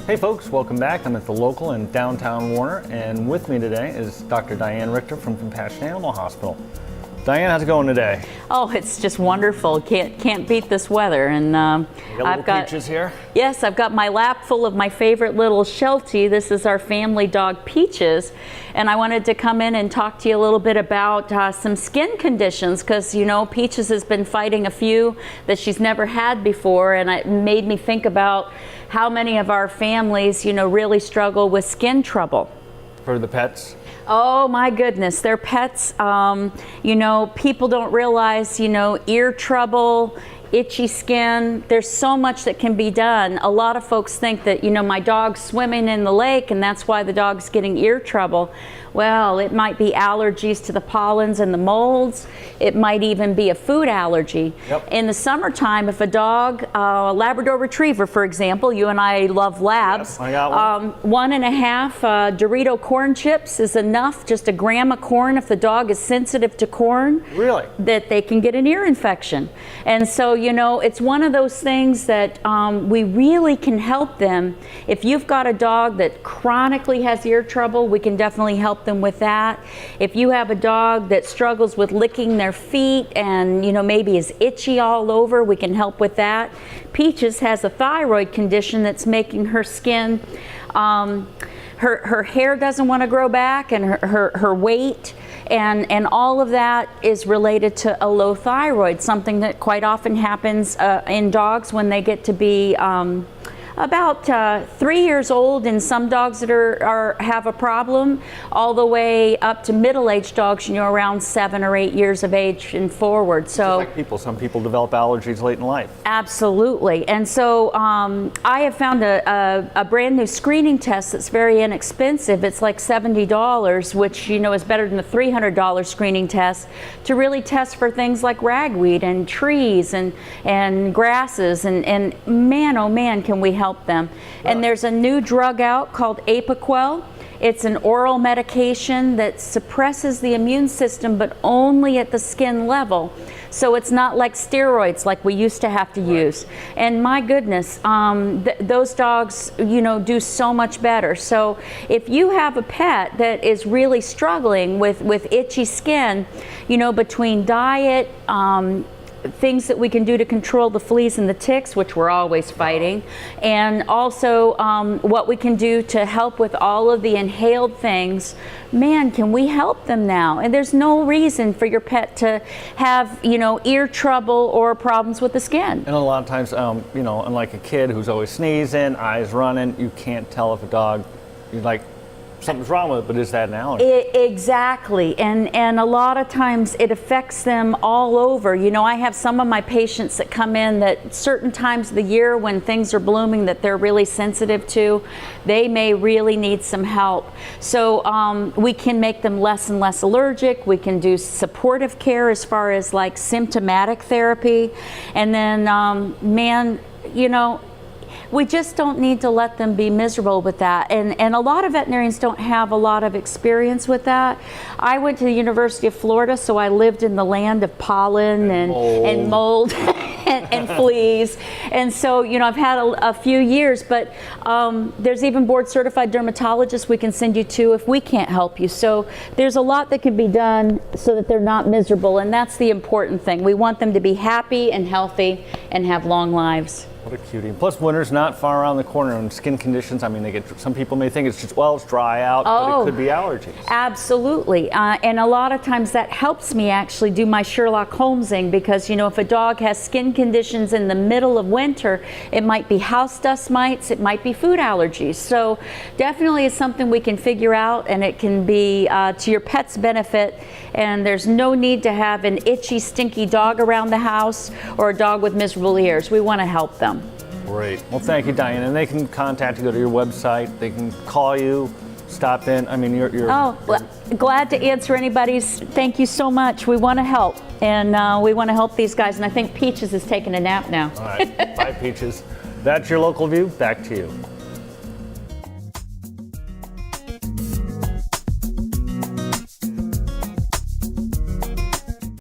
Hey folks, welcome back. I'm at the local in downtown Warner, and with me today is Dr. Diane Richter from Compassion Animal Hospital. Diane, how's it going today? Oh, it's just wonderful. Can't beat this weather. And I've got Peaches here. Yes, I've got my lap full of my favorite little Sheltie. This is our family dog Peaches, and I wanted to come in and talk to you a little bit about some skin conditions, because you know Peaches has been fighting a few that she's never had before, and it made me think about how many of our families, you know, really struggle with skin trouble. For the pets? Oh my goodness, their pets, you know, people don't realize, you know, ear trouble, itchy skin, there's so much that can be done. A lot of folks think that, you know, my dog's swimming in the lake and that's why the dog's getting ear trouble. Well, it might be allergies to the pollens and the molds. It might even be a food allergy. Yep. In the summertime, if a dog, a Labrador Retriever, for example, you and I love labs. Yep, I got one. 1.5 Dorito corn chips is enough, just a gram of corn if the dog is sensitive to corn. Really? That they can get an ear infection. And so, you know, it's one of those things that we really can help them. If you've got a dog that chronically has ear trouble, we can definitely help them with that. If you have a dog that struggles with licking their feet and, you know, maybe is itchy all over, we can help with that. Peaches has a thyroid condition that's making her skin, her hair doesn't want to grow back, and her weight, and all of that is related to a low thyroid, something that quite often happens in dogs when they get to be about 3 years old in some dogs that have a problem, all the way up to middle-aged dogs, you know, around 7 or 8 years of age and forward. So, just like people, some people develop allergies late in life. Absolutely. And so I have found a brand new screening test that's very inexpensive. It's like $70, which, you know, is better than the $300 screening test, to really test for things like ragweed and trees and grasses, and man, oh man, can we help them. Really? And there's a new drug out called Apoquel. It's an oral medication that suppresses the immune system, but only at the skin level. So it's not like steroids like we used to have to use. And my goodness, those dogs, you know, do so much better. So if you have a pet that is really struggling with itchy skin, you know, between diet, things that we can do to control the fleas and the ticks, which we're always fighting, and also what we can do to help with all of the inhaled things, man, can we help them now? And there's no reason for your pet to have, you know, ear trouble or problems with the skin. And a lot of times, you know, unlike a kid who's always sneezing, eyes running, you can't tell if a dog, you're like, something's wrong with it, but is that an allergy? Exactly, and a lot of times it affects them all over. You know, I have some of my patients that come in that certain times of the year when things are blooming that they're really sensitive to, they may really need some help. So we can make them less and less allergic. We can do supportive care as far as like symptomatic therapy, and then man, you know, we just don't need to let them be miserable with that. And a lot of veterinarians don't have a lot of experience with that. I went to the University of Florida, so I lived in the land of pollen and mold and fleas. And so, you know, I've had a few years, but there's even board certified dermatologists we can send you to if we can't help you. So there's a lot that can be done so that they're not miserable, and that's the important thing. We want them to be happy and healthy and have long lives. What a cutie. Plus, winter's not far around the corner, and skin conditions, I mean, they get, some people may think it's just, well, it's dry out, but it could be allergies. Absolutely. And a lot of times that helps me actually do my Sherlock Holmesing, because, you know, if a dog has skin conditions in the middle of winter, it might be house dust mites, it might be food allergies. So definitely it's something we can figure out, and it can be to your pet's benefit, and there's no need to have an itchy, stinky dog around the house or a dog with miserable ears. We want to help them. Great. Well, thank you, Diane. And they can contact you, go to your website, they can call you, stop in. I mean, you're well, glad to answer anybody's. Thank you so much. We want to help, and we want to help these guys. And I think Peaches is taking a nap now. All right. Bye, Peaches. That's your local view. Back to you.